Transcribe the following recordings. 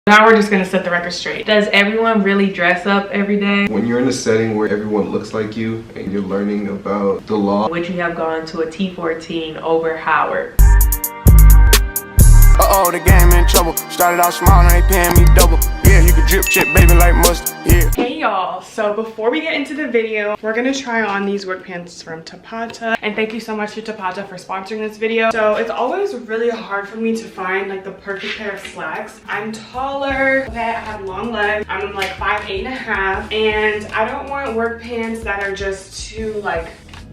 Now we're just gonna set the record straight. Does everyone really dress up every day? When you're in a setting where everyone looks like you and you're learning about the law. Would you have gone to a T14 over Howard? Uh-oh, the game in trouble. Started out small, now they paying me double. Yeah, you can drip check, baby, like mustard. Yeah. Hey y'all, so before we get into the video, we're gonna try on these work pants from Tapata. And thank you so much to Tapata for sponsoring this video. So it's always really hard for me to find like the perfect pair of slacks. I'm taller, okay, I have long legs. I'm like 5'8.5", and I don't want work pants that are just too like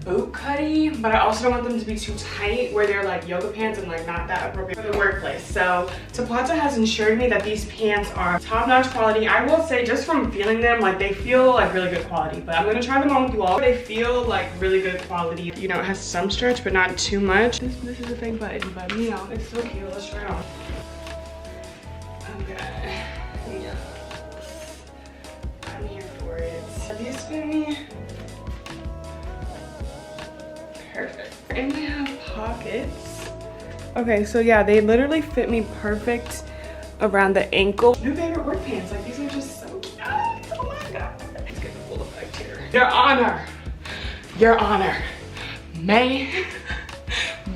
boot cutty, but I also don't want them to be too tight where they're like yoga pants and like not that appropriate for the workplace. So Tapata has ensured me that these pants are top-notch quality. I will say, just from feeling them, like they feel like really good quality, but I'm gonna try them on with you all. They feel like really good quality. You know, it has some stretch, but not too much. This is a fake button, but you know, it's so cute. Let's try it on. Okay, yes, I'm here for it. Are these fit me? Perfect. And they have pockets. Okay, so yeah, they literally fit me perfect around the ankle. New favorite work pants. Like, these are just so cute. Oh my god. Let's get the full effect here. Your Honor. Your Honor. May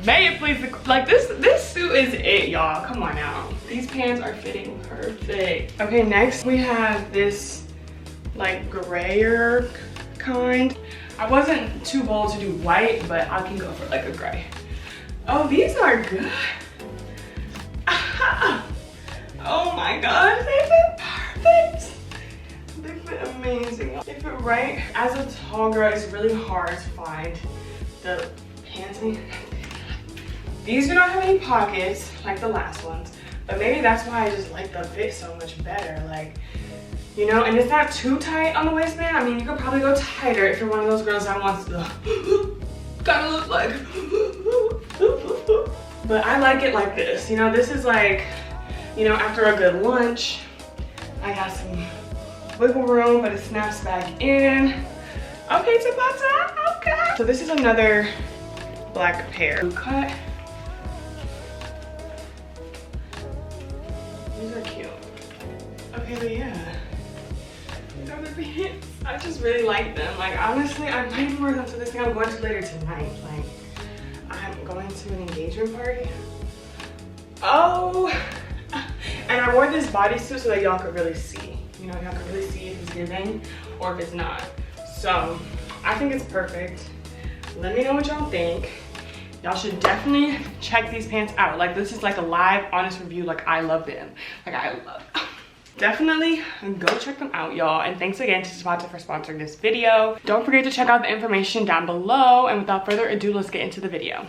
it please the, like this suit is it, y'all. Come on now. These pants are fitting perfect. Okay, next we have this like grayer kind. I wasn't too bold to do white, but I can go for like a gray. Oh, these are good. Oh my god, they fit perfect. They fit amazing. They fit right. As a tall girl, it's really hard to find the pants. These do not have any pockets like the last ones, but maybe that's why I just like the fit so much better. Like, you know, and it's not too tight on the waistband. I mean, you could probably go tighter if you're one of those girls that wants to kind of look like. But I like it like this. You know, this is like, you know, after a good lunch, I got some wiggle room, but it snaps back in. Okay, Tapata, okay. So this is another black pair. Blue cut. These are cute. Okay, but yeah. I just really like them. Like, honestly, I might even wear them to this thing I'm going to later tonight. Like, I'm going to an engagement party. Oh, and I wore this bodysuit so that y'all could really see. You know, y'all could really see if it's giving or if it's not. So, I think it's perfect. Let me know what y'all think. Y'all should definitely check these pants out. Like, this is like a live, honest review. Like, I love them. Like, I love them. Definitely go check them out, y'all. And thanks again to Tapata for sponsoring this video. Don't forget to check out the information down below. And without further ado, let's get into the video.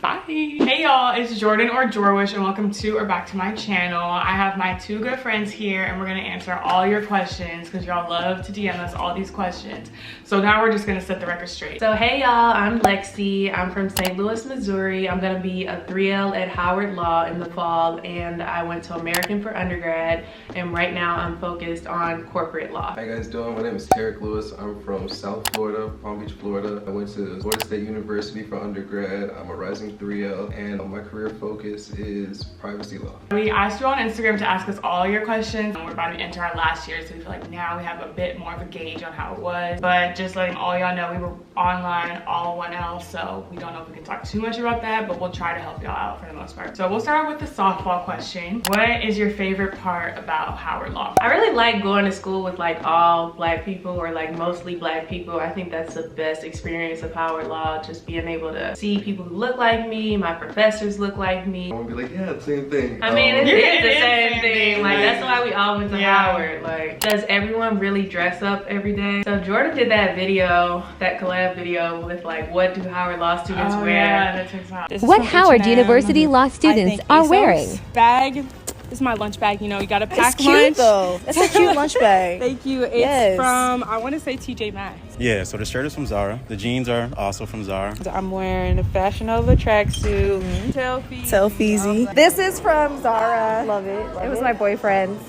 Bye. Hey y'all, it's Jordan or Jorwish, and welcome to or back to my channel. I have my two good friends here, and we're gonna answer all your questions because y'all love to DM us all these questions. So now we're just gonna set the record straight. So hey y'all, I'm Lexi. I'm from St. Louis, Missouri. I'm gonna be a 3L at Howard Law in the fall, and I went to American for undergrad, and right now I'm focused on corporate law. How you guys doing? My name is Tarek Lewis. I'm from South Florida, Palm Beach, Florida. I went to Florida State University for undergrad. I'm a rising 3L, and my career focus is privacy law. We asked you on Instagram to ask us all your questions, and we're about to enter our last year, so we feel like now we have a bit more of a gauge on how it was. But just letting all y'all know, we were online all 1L, so we don't know if we can talk too much about that, but we'll try to help y'all out for the most part. So we'll start with the softball question. What is your favorite part about Howard Law? I really like going to school with like all black people, or like mostly black people. I think that's the best experience of Howard Law, just being able to see people who look like me. My professors look like me. I want to be like, yeah, the same thing. I mean, it's the same thing. Like, that's why we all went to Howard. Like, does everyone really dress up every day? So Jordan did that video, that collab video with like, what do Howard Law students wear? Yeah, that takes out. What Howard University law students are wearing? Bag. This is my lunch bag. You know, you gotta pack it's cute lunch. though. That's a cute lunch bag. Thank you. It's from, I want to say TJ Maxx. Yeah, so the shirt is from Zara. The jeans are also from Zara. I'm wearing a Fashion Nova tracksuit. Selfie. This is from Zara. Love it. It was my boyfriend's.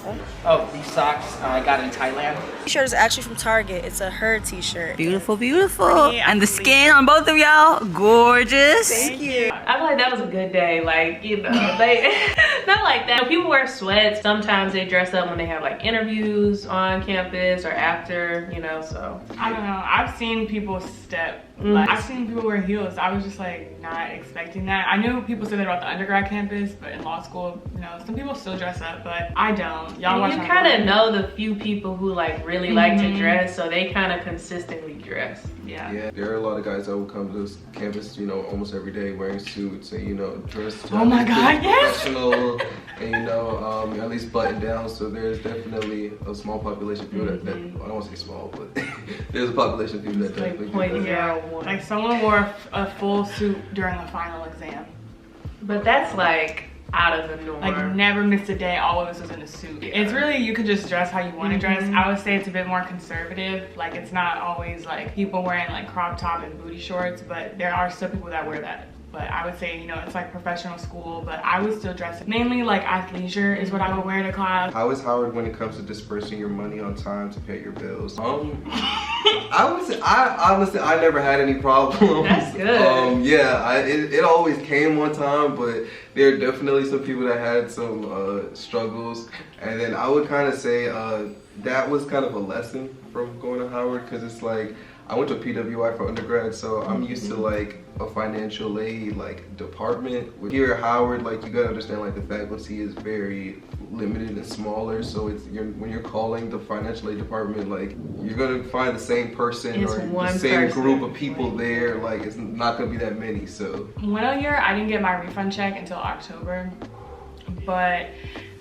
Oh, these socks I got in Thailand. T-shirt is actually from Target. It's a her t-shirt. Beautiful, beautiful. And the skin on both of y'all, gorgeous. Thank you. I feel like that was a good day. Like, you know, they not like that. People wear sweats. Sometimes they dress up when they have like interviews on campus or after, you know, so. I don't know. I've seen people step. Like, I've seen people wear heels. I was just like not expecting that. I knew people said that about the undergrad campus, but in law school, you know, some people still dress up, but I don't. Y'all watch. You kind of know the few people who like really like to dress, so they kind of consistently dress. Yeah, there are a lot of guys that will come to this campus, you know, almost every day wearing suits and, you know, dressed oh my God, yes! professional and, you know, at least buttoned down. So there's definitely a small population of people that I don't want to say small, but there's a population of people that definitely do that. Like someone wore a full suit during the final exam. But that's like out of the norm. Like never missed a day, always was in a suit. Yeah. It's really, you can just dress how you want to dress. I would say it's a bit more conservative. Like it's not always like people wearing like crop top and booty shorts, but there are still people that wear that. But I would say, you know, it's like professional school, but I would still dress it. Mainly like athleisure is what I would wear to class. How is Howard when it comes to dispersing your money on time to pay your bills? I would say, I honestly never had any problems. That's good. Yeah, it always came on time, but there are definitely some people that had some struggles. And then I would kind of say that was kind of a lesson from going to Howard, because it's like, I went to PWI for undergrad, so I'm used to like a financial aid like department. Here at Howard, like you gotta understand, like the faculty is very limited and smaller, so it's when you're calling the financial aid department, like you're gonna find the same person or the same group of people there. Like it's not gonna be that many. So one year I didn't get my refund check until October, but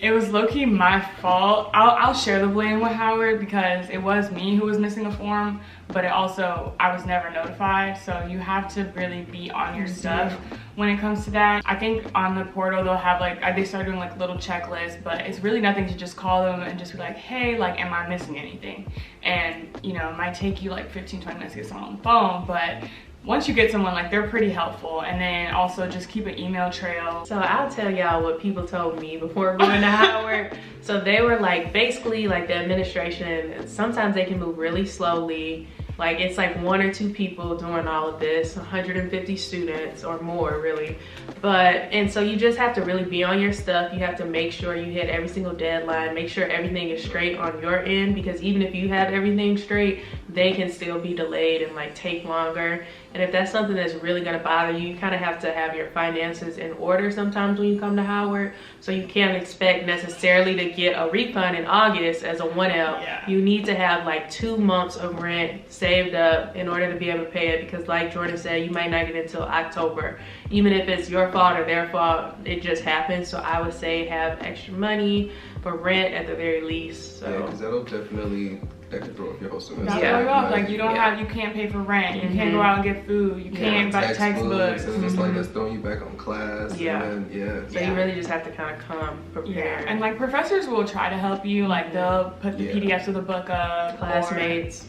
it was low-key my fault. I'll share the blame with Howard because it was me who was missing a form, but it also, I was never notified. So you have to really be on your stuff when it comes to that. I think on the portal they'll have like, they start doing like little checklists, but it's really nothing to just call them and just be like, hey, like, am I missing anything? And you know, it might take you like 15-20 minutes to get someone on the phone, but once you get someone, like, they're pretty helpful. And then also just keep an email trail. So I'll tell y'all what people told me before going to Howard. So they were like, basically like the administration, sometimes they can move really slowly. Like it's like 1 or 2 people doing all of this, 150 students or more really. And so you just have to really be on your stuff. You have to make sure you hit every single deadline, make sure everything is straight on your end, because even if you have everything straight, they can still be delayed and like take longer. And if that's something that's really gonna bother you, you kind of have to have your finances in order sometimes when you come to Howard. So you can't expect necessarily to get a refund in August as a 1L. Yeah. You need to have like 2 months of rent saved up in order to be able to pay it, because like Jordan said, you might not get it until October. Even if it's your fault or their fault, it just happens. So I would say have extra money for rent at the very least. So. Yeah, because that'll definitely, that could throw up your whole semester. Like you don't have, you can't pay for rent, you can't go out and get food, you can't buy textbooks. And it's like that's throwing you back on class. Yeah. And then, So you really just have to kind of come prepared. And like professors will try to help you, like they'll put the PDFs of the book up. Classmates.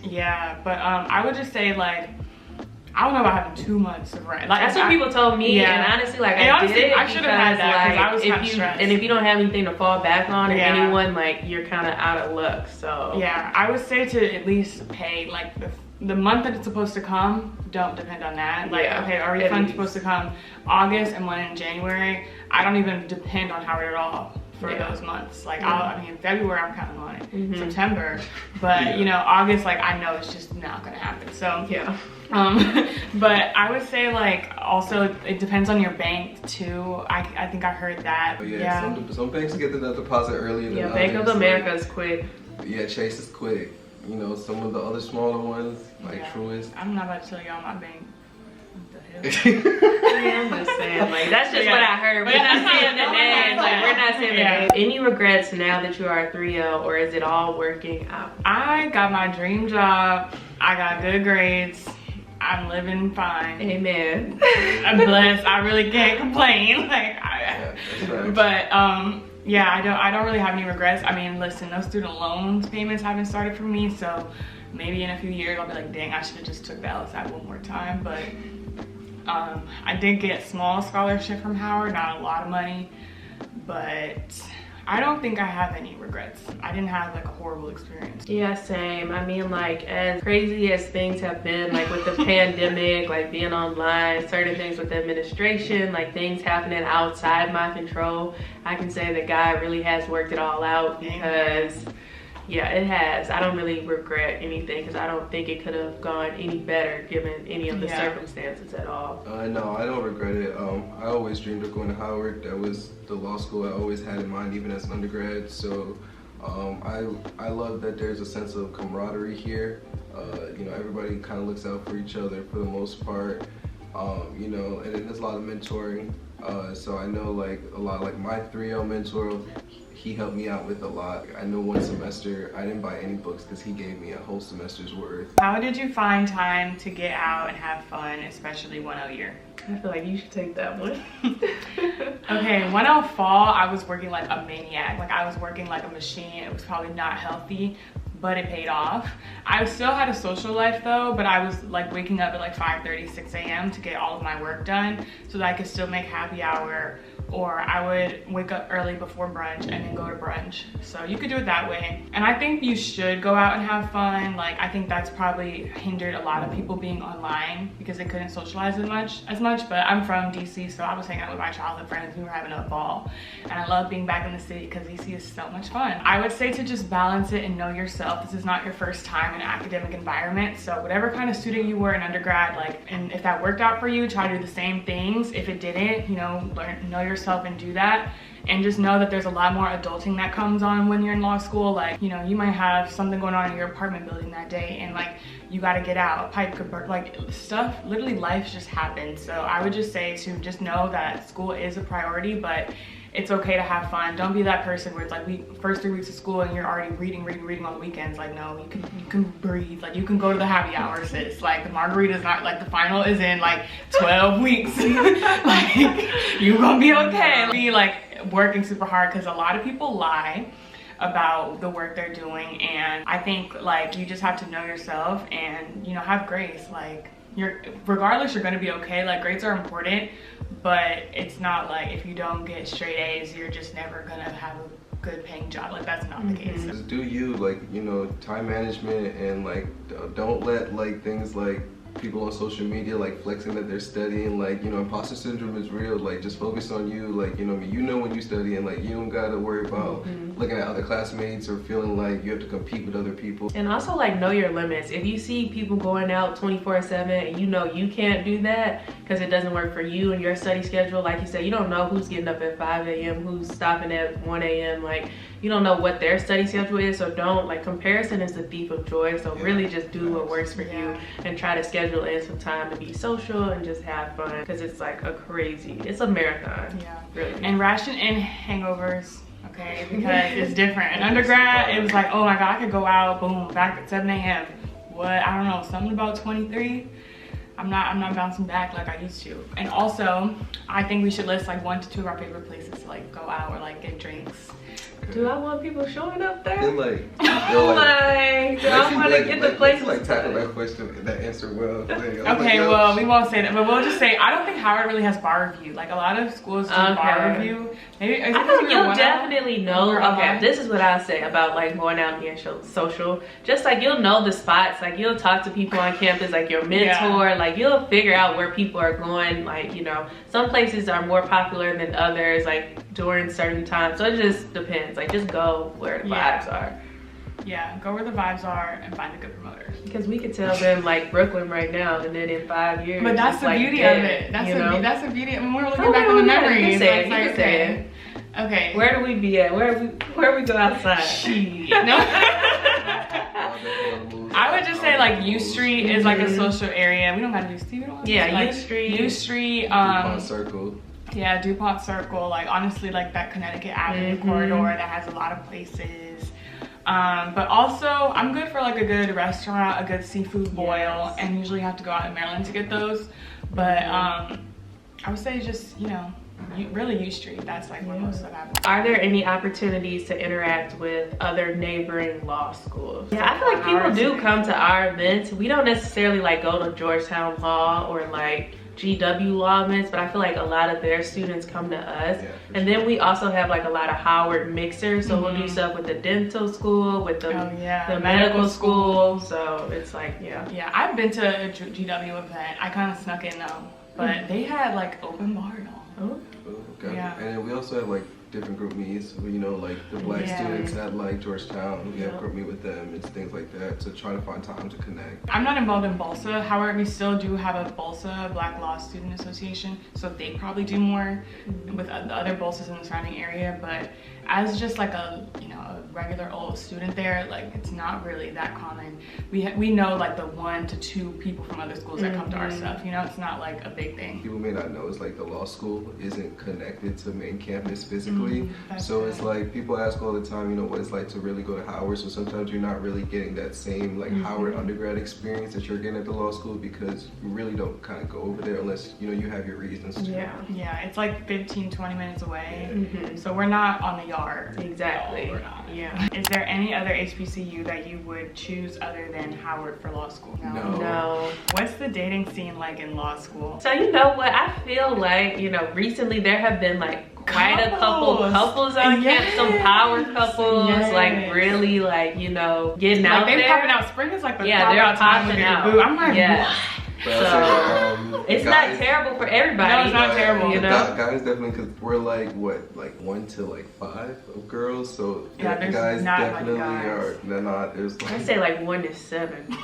But I would just say like, I don't know about having 2 months of rent. Like that's what people told me, and honestly, like I did it. I should have had that because I was kind of stressed. And if you don't have anything to fall back on, or anyone, like you're kind of out of luck. So yeah, I would say to at least pay like the month that it's supposed to come. Don't depend on that. Like okay, our refund's supposed to come August and one in January. I don't even depend on Howard at all for those months. Like I mean, February I'm counting on it, September, but you know, August, like I know it's just not gonna happen. So but I would say like also it depends on your bank too. I think I heard that. Some banks get the deposit earlier than others. Bank of America is quick. Yeah, Chase is quick. You know, some of the other smaller ones like Truist. I'm not about to tell y'all my bank. I'm just saying, like that's just what I heard. We're not saying the names. Like we're not saying the names. Any regrets now that you are a 3L, or is it all working out? I got my dream job. I got good grades. I'm living fine. Amen. I'm blessed. I really can't complain. Like, I don't really have any regrets. I mean, listen, those student loans payments haven't started for me, so maybe in a few years I'll be like, dang, I should have just took the LSAT one more time. But I did get small scholarship from Howard, not a lot of money, but I don't think I have any regrets. I didn't have like a horrible experience. Yeah, same. I mean, like, as crazy as things have been, like with the pandemic, like being online, certain things with the administration, like things happening outside my control, I can say that God really has worked it all out, because yeah, it has. I don't really regret anything, because I don't think it could have gone any better given any of the circumstances at all. No, I don't regret it. I always dreamed of going to Howard. That was the law school I always had in mind, even as an undergrad. So I love that there's a sense of camaraderie here. You know, everybody kind of looks out for each other for the most part. You know, and there's a lot of mentoring. So I know like a lot, like my 3L mentor, he helped me out with a lot. I know one semester I didn't buy any books because he gave me a whole semester's worth. How did you find time to get out and have fun, especially 1L year? I feel like you should take that one. Okay, 1L fall, I was working like a maniac. Like I was working like a machine. It was probably not healthy, but it paid off. I still had a social life though, but I was like waking up at like 5:30, 6 a.m. to get all of my work done so that I could still make happy hour, or I would wake up early before brunch and then go to brunch. So you could do it that way. And I think you should go out and have fun. Like I think that's probably hindered a lot of people being online because they couldn't socialize as much, but I'm from DC, so I was hanging out with my childhood friends. We were having a ball. And I love being back in the city because DC is so much fun. I would say to just balance it and know yourself. This is not your first time in an academic environment. So whatever kind of student you were in undergrad, like, and if that worked out for you, try to do the same things. If it didn't, you know, know yourself and do that. And just know that there's a lot more adulting that comes on when you're in law school. Like, you know, you might have something going on in your apartment building that day and like you got to get out, a pipe could burn, like stuff, literally life just happens. So I would just say to just know that school is a priority, but it's okay to have fun. Don't be that person where it's like first 3 weeks of school and you're already reading on the weekends. Like no, you can breathe. Like you can go to the happy hour, sis. Like the margarita's not, like the final is in like 12 weeks. Like you're gonna be okay. Be like working super hard, because a lot of people lie about the work they're doing, and I think like you just have to know yourself and, you know, have grace. Like regardless you're gonna be okay. Like grades are important, but it's not like if you don't get straight A's you're just never gonna have a good paying job. Like that's not the case. Just do you, like, you know, time management, and like don't let like things like people on social media like flexing that they're studying, like, you know, imposter syndrome is real. Like just focus on you. Like, you know, I mean, you know when you study, and like you don't gotta worry about looking at other classmates or feeling like you have to compete with other people. And also like know your limits. If you see people going out 24/7 and you know you can't do that because it doesn't work for you and your study schedule, like you said, you don't know who's getting up at 5 a.m., who's stopping at 1 a.m. Like you don't know what their study schedule is, so don't, like, comparison is the thief of joy. So really just do what works for you and try to schedule in some time to be social and just have fun, because it's like it's a marathon. Yeah, really. And Ration and Hangovers, okay, because it's different. In undergrad, it was like, oh my God, I could go out, boom, back at 7 a.m. What, I don't know, something about 23. I'm not bouncing back like I used to. And also, I think we should list like 1 to 2 of our favorite places to like go out or like get drinks. Do I want people showing up there? They're like, do I want to get the places? Like tackle that question, that answer well. Okay, well, we won't say that, but we'll just say I don't think Howard really has bar review. Like a lot of schools do bar review. Maybe I think you'll definitely know. Okay, this is what I say about like going out and being social. Just like you'll know the spots. Like you'll talk to people on campus, like your mentor. Yeah. Like you'll figure out where people are going. Like, you know, some places are more popular than others, like during certain times. So it just depends. Like just go where the vibes are. Yeah, go where the vibes are and find a good promoter. Because we could tell them like Brooklyn right now, and then in 5 years. But that's the beauty of it. That's the beauty. I mean, we're looking back on the memories. Okay. Where do we be at? Where we go outside? No. I would just say like U Street is like a social area. We don't gotta do Steve. U Street. U Street. DuPont Circle. Yeah, DuPont Circle. Like honestly, like that Connecticut Avenue corridor that has a lot of places. But also I'm good for like a good restaurant, a good seafood boil, and usually have to go out in Maryland to get those. But I would say just, you know, really U Street. That's like where most of that happens. Are there any opportunities to interact with other neighboring law schools? Yeah, I feel like people do come to our events. We don't necessarily like go to Georgetown Law or like GW Law events, but I feel like a lot of their students come to us. And then we also have like a lot of Howard mixers, so we'll do stuff with the dental school, with the medical school. So it's like, yeah, I've been to a GW event. I kind of snuck in though, but they had like open bar and all. Okay. Yeah. And then we also have like different group meets, you know, like the black students at like Georgetown, we have group meet with them and things like that, so try to find time to connect. I'm not involved in BALSA, however, we still do have a BALSA, Black Law Student Association, so they probably do more with the other BALSAs in the surrounding area, but as just like a, you know, a regular old student there, like it's not really that common. We know like the 1 to 2 people from other schools that come to our stuff, you know, it's not like a big thing. People may not know, it's like the law school isn't connected to main campus physically, so it's like people ask all the time, you know, what it's like to really go to Howard, so sometimes you're not really getting that same like Howard undergrad experience that you're getting at the law school because you really don't kind of go over there unless, you know, you have your reasons to. Yeah, it's like 15-20 minutes away, so we're not on the yard. Exactly. No, we're not. Yeah. Is there any other HBCU that you would choose other than Howard for law school? No. What's the dating scene like in law school? So you know what, I feel like, you know, recently there have been like quite a couple couples on campus, some power couples, like really like, you know, getting out there. They're popping out. Spring is like the they're popping out. I'm like, what? So it's not terrible for everybody. No, it's not terrible. You know, guys definitely, because we're like what, like 1 to like 5 of girls. So there's guys not definitely like are. They're not. There's like, I say like 1 to 7.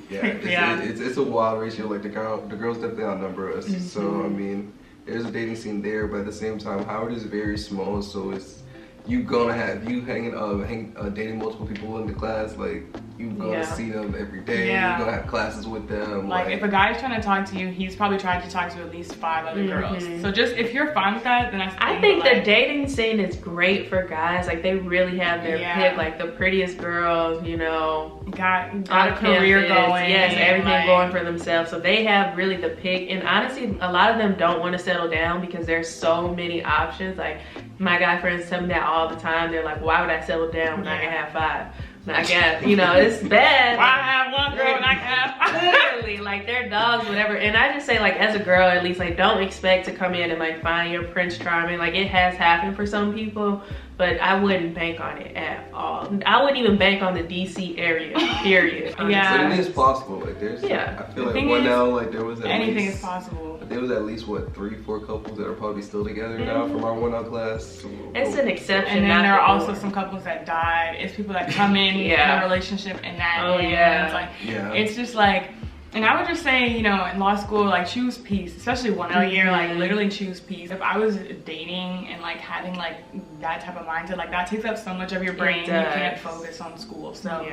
It's a wild ratio. Like the girls definitely outnumber us. So I mean, there's a dating scene there, but at the same time, Howard is very small, so it's you gonna have dating multiple people in the class. Like you gonna see them every day. You're gonna have classes with them. Like if a guy's trying to talk to you, he's probably trying to talk to at least 5 other girls. So just if you're fine with that, then I think the dating scene is great for guys. Like they really have their pick, like the prettiest girls, you know, got a career going. Yes, everything going for themselves. So they have really the pick. And honestly, a lot of them don't want to settle down because there's so many options. Like my guy friends tell me that all the time. They're like, why would I settle down when I can have 5? I guess, you know, it's bad. Why I have 1 girl and I can have literally, like they're dogs, whatever. And I just say, like, as a girl, at least, like, don't expect to come in and like find your Prince Charming. Like, it has happened for some people, but I wouldn't bank on it at all. I wouldn't even bank on the DC area, period. But it is possible. Like, there's, I feel like like there was anything is possible. There was at least what 3-4 couples that are probably still together now from our 1L class. So, it's an exception. And then there are also some couples that died. It's people that come in a relationship and that ends. Like, it's just like, and I would just say, you know, in law school, like choose peace, especially 1L year, like literally choose peace. If I was dating and like having like that type of mindset, like that takes up so much of your brain, you can't focus on school. So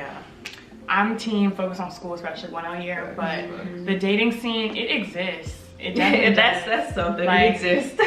I'm team focus on school, especially 1L year, but the dating scene, it exists. It that's something, like, it exists.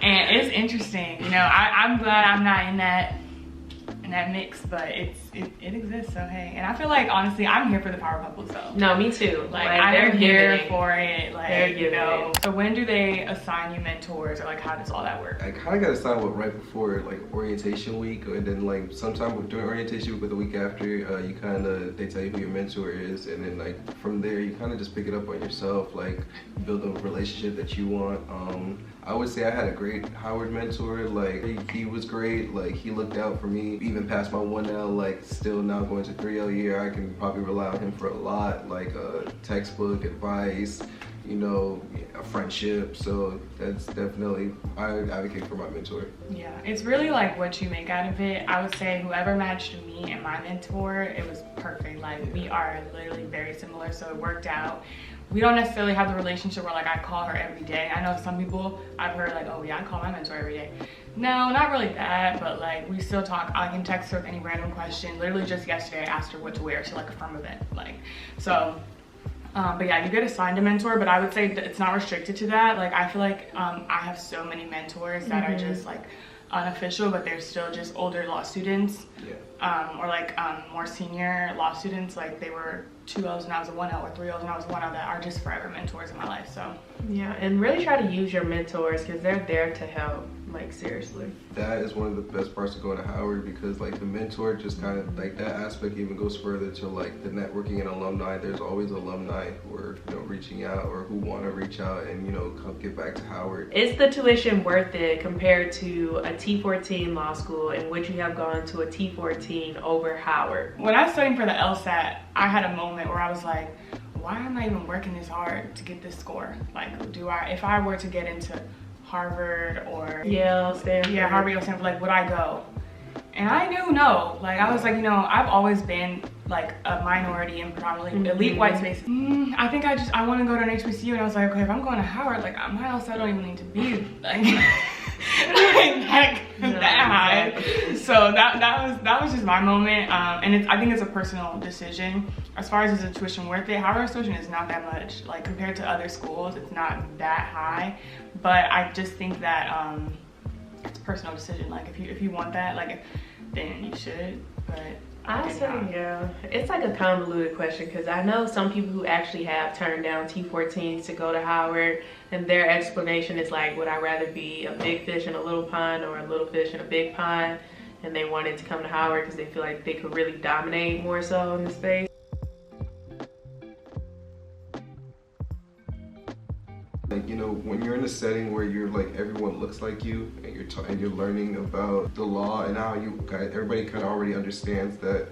And it's interesting, you know, I'm glad I'm not in that mix, but it exists, so hey. And I feel like honestly I'm here for the power couples though. No, me too. Like I'm here for it. Like, you know. So when do they assign you mentors, or like how does all that work? I kind of got assigned right before like orientation week, and then like sometime during orientation week or the week after, they tell you who your mentor is, and then like from there you kind of just pick it up on yourself, like build a relationship that you want. I would say I had a great Howard mentor. Like he was great. Like he looked out for me even past my 1L. Like still now going to 3L year, I can probably rely on him for a lot. Like textbook advice, you know, a friendship. So that's definitely, I would advocate for my mentor. Yeah, it's really like what you make out of it. I would say whoever matched me and my mentor, it was perfect. Like we are literally very similar, so it worked out. We don't necessarily have the relationship where like I call her every day. I know some people I've heard like, oh yeah, I call my mentor every day. No, not really that, but like we still talk. I can text her with any random question. Literally just yesterday I asked her what to wear to like a firm event. Like, so, but yeah, you get assigned a mentor, but I would say that it's not restricted to that. Like I feel like I have so many mentors that are just like unofficial, but they're still just older law students. Or like more senior law students, like they were 2Ls and I was a 1L, or 3Ls and I was a 1L, that are just forever mentors in my life. So yeah, and really try to use your mentors because they're there to help, like seriously. That is one of the best parts of going to Howard, because like the mentor just kind of like that aspect even goes further to like the networking and alumni. There's always alumni who are, you know, reaching out or who want to reach out and, you know, come get back to Howard. Is the tuition worth it compared to a T14 law school, and would you have gone to a T14 over Howard? when I was studying for the LSAT, I had a moment where I was like, why am I even working this hard to get this score? Like, if I were to get into Harvard or Yale, Stanford. Yeah, Harvard, Yale, Stanford, like, would I go? And I knew no. Like, I was like, you know, I've always been like a minority in predominantly elite white space. I think I want to go to an HBCU, and I was like, okay, if I'm going to Howard, like, my LSAT don't even need to be like that high. So that was just my moment, and I think it's a personal decision. As far as is the tuition worth it, Howard's tuition is not that much. Like, compared to other schools, it's not that high. But I just think that it's a personal decision. Like, if you want that, like, then you should. But I say, yeah, it's like a convoluted question, because I know some people who actually have turned down T14s to go to Howard, and their explanation is like, would I rather be a big fish in a little pond or a little fish in a big pond? And they wanted to come to Howard because they feel like they could really dominate more so in the space. Like, you know, when you're in a setting where you're like, everyone looks like you, and you're learning about the law and how everybody kind of already understands that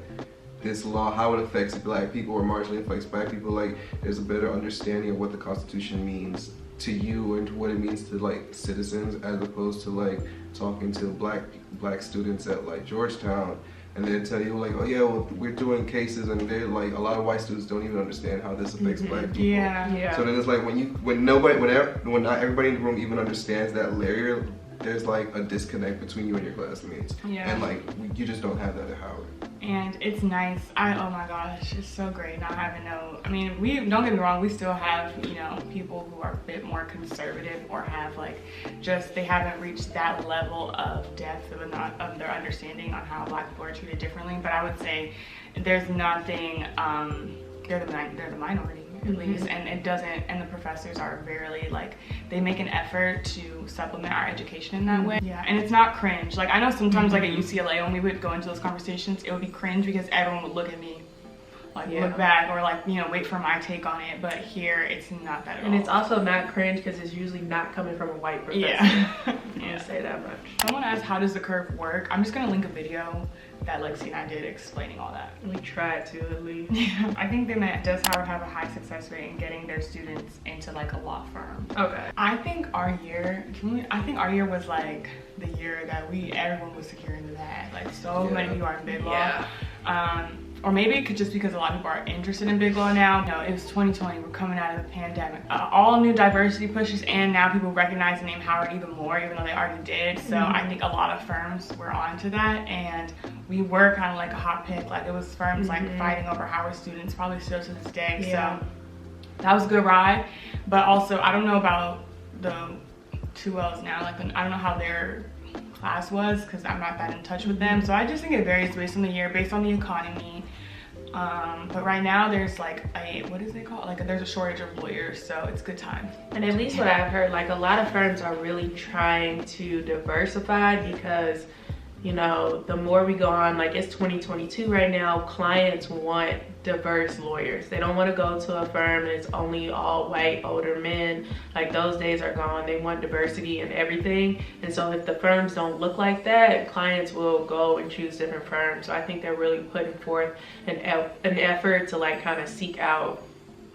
this law, how it affects black people or marginally affects black people, like, there's a better understanding of what the Constitution means to you and what it means to like citizens, as opposed to like talking to black students at like Georgetown, and they tell you like, oh yeah, well, we're doing cases, and they're like, a lot of white students don't even understand how this affects black people. Yeah. So then it's like when not everybody in the room even understands that layer, there's like a disconnect between you and your classmates. Yeah. And like you just don't have that at Howard. And it's nice. Oh my gosh, it's so great not having I mean, don't get me wrong, we still have, you know, people who are a bit more conservative or have like they haven't reached that level of depth of their understanding on how black people are treated differently. But I would say there's nothing, they're the minority at least, and it doesn't, and the professors are very like, they make an effort to supplement our education in that way. Yeah, and it's not cringe. Like, I know sometimes like at UCLA, when we would go into those conversations, it would be cringe because everyone would look at me, like look back, or like, you know, wait for my take on it. But here, it's not that at all. And it's also not cringe because it's usually not coming from a white professor. Yeah. I won't say that much. Someone asked, how does the curve work? I'm just gonna link a video that Lexi and I did explaining all that. We tried to, at least. Yeah. I think they meant, does Howard have a high success rate in getting their students into like a law firm? Okay. I think our year was like the year that everyone was secure into that. Like, so many people are in big law. Yeah. Or maybe it could just because a lot of people are interested in big law now. No, it was 2020, we're coming out of the pandemic. All new diversity pushes, and now people recognize the name Howard even more, even though they already did. So I think a lot of firms were onto that, and we were kind of like a hot pick. Like, it was firms like fighting over Howard students, probably still to this day. Yeah. So that was a good ride. But also, I don't know about the 2Ls now. Like, I don't know how their class was, because I'm not that in touch with them. So I just think it varies based on the year, based on the economy. But right now there's like what is it called? Like, there's a shortage of lawyers, so it's a good time. And at least what I've heard, like, a lot of firms are really trying to diversify, because, you know, the more we go on, like, it's 2022 right now, clients want diverse lawyers. They don't want to go to a firm and it's only all white older men. Like, those days are gone. They want diversity in everything. And so if the firms don't look like that, clients will go and choose different firms. So I think they're really putting forth an effort to like kind of seek out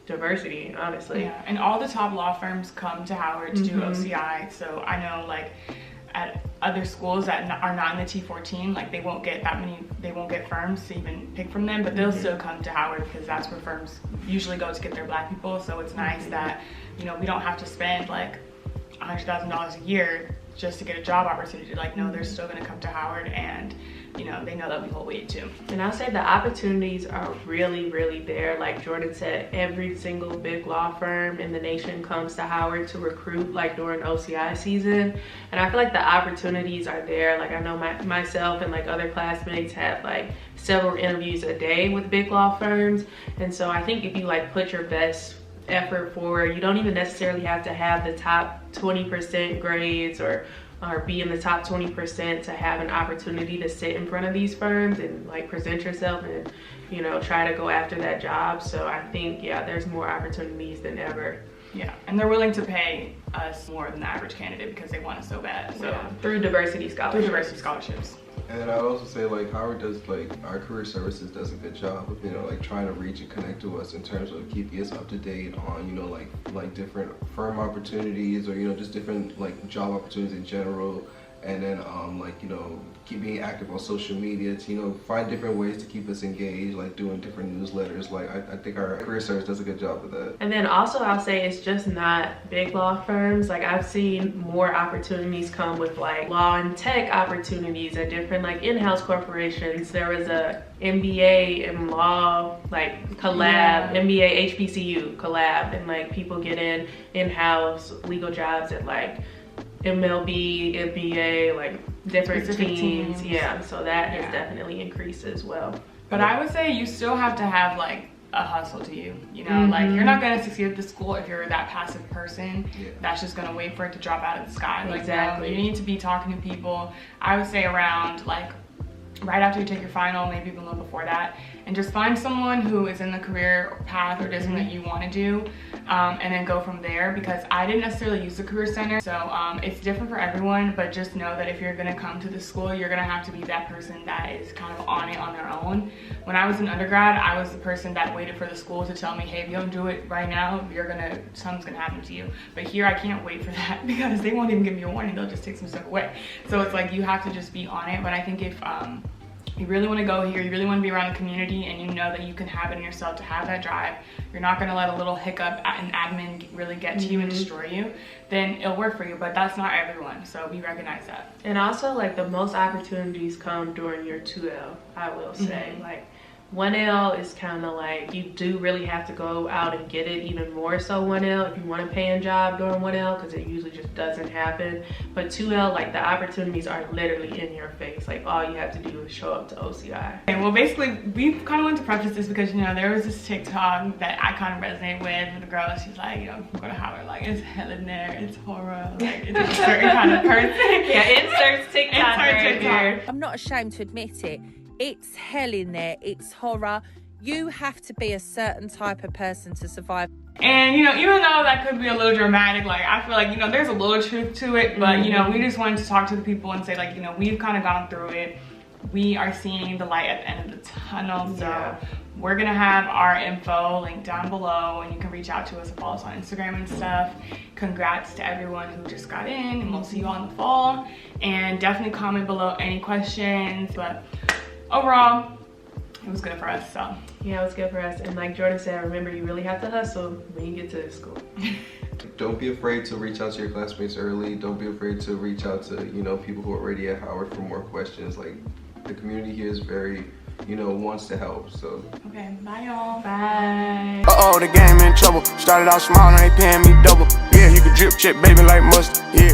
diversity, honestly. Yeah, and all the top law firms come to Howard to do OCI. So I know, like, at other schools that are not in the T14, like, they won't get firms to even pick from them, but they'll still come to Howard because that's where firms usually go to get their black people. So it's nice that, you know, we don't have to spend like $100,000 a year just to get a job opportunity. Like, no, they're still gonna come to Howard, and you know, they know that we hold weight too. And I'll say the opportunities are really, really there. Like Jordan said, every single big law firm in the nation comes to Howard to recruit, like during OCI season. And I feel like the opportunities are there. Like I know myself and like other classmates have like several interviews a day with big law firms. And so I think if you like put your best effort forward, you don't even necessarily have to have the top 20% grades or be in the top 20% to have an opportunity to sit in front of these firms and like present yourself and, you know, try to go after that job. So I think, yeah, there's more opportunities than ever. Yeah, and they're willing to pay us more than the average candidate because they want us so bad. So yeah, through diversity scholarships. And I would also say like Howard does, like our career services does a good job of, you know, like trying to reach and connect to us in terms of keeping us up to date on, you know, like different firm opportunities or, you know, just different like job opportunities in general. And then like, you know, keep being active on social media to, you know, find different ways to keep us engaged, like doing different newsletters. Like I think our career service does a good job of that. And then also I'll say it's just not big law firms. Like I've seen more opportunities come with like law and tech opportunities at different like in-house corporations. There was a MBA in law like collab, MBA HBCU collab, and like people get in-house legal jobs at like MLB, NBA, like different teams. Yeah, so that has definitely increased as well. But I would say you still have to have like a hustle to you, you know, like you're not gonna succeed at the school if you're that passive person that's just gonna wait for it to drop out of the sky. Like, exactly. You need to be talking to people. I would say around like right after you take your final, maybe even a little before that, and just find someone who is in the career path or does something that you want to do, and then go from there. Because I didn't necessarily use the career center, so it's different for everyone, but just know that if you're going to come to the school, you're going to have to be that person that is kind of on it on their own. When I was in undergrad, I was the person that waited for the school to tell me, hey, if you don't do it right now, something's gonna happen to you. But here I can't wait for that because they won't even give me a warning, they'll just take some stuff away. So it's like you have to just be on it. But I think if you really want to go here, you really want to be around the community, and you know that you can have it in yourself to have that drive, you're not going to let a little hiccup in admin really get to you and destroy you, then it'll work for you. But that's not everyone, so we recognize that. And also like the most opportunities come during your 2L, I will say. Like 1L is kind of like you do really have to go out and get it, even more so 1L if you want a paying job during 1L, because it usually just doesn't happen. But 2L, like the opportunities are literally in your face. Like all you have to do is show up to OCI. Okay, well basically we kind of want to preface this because, you know, there was this TikTok that I kind of resonate with the girl. She's like, you know, go to Howard, like it's hell in there, it's horror, like it's a certain kind of person. Yeah, inserts TikTok right here. I'm not ashamed to admit it. It's hell in there, it's horror. You have to be a certain type of person to survive. And, you know, even though that could be a little dramatic, like I feel like, you know, there's a little truth to it, but, you know, we just wanted to talk to the people and say, like, you know, we've kind of gone through it. We are seeing the light at the end of the tunnel. So we're gonna have our info linked down below, and you can reach out to us and follow us on Instagram and stuff. Congrats to everyone who just got in, and we'll see you all in the fall. And definitely comment below any questions. But overall, it was good for us, so. Yeah, it was good for us. And like Jordan said, remember, you really have to hustle when you get to this school. Don't be afraid to reach out to your classmates early. Don't be afraid to reach out to, you know, people who are already at Howard for more questions. Like, the community here is very, you know, wants to help, so. Okay, bye y'all. Bye. Uh-oh, the game in trouble. Started out small, now they paying me double. Yeah, you can drip check, baby, like mustard, yeah.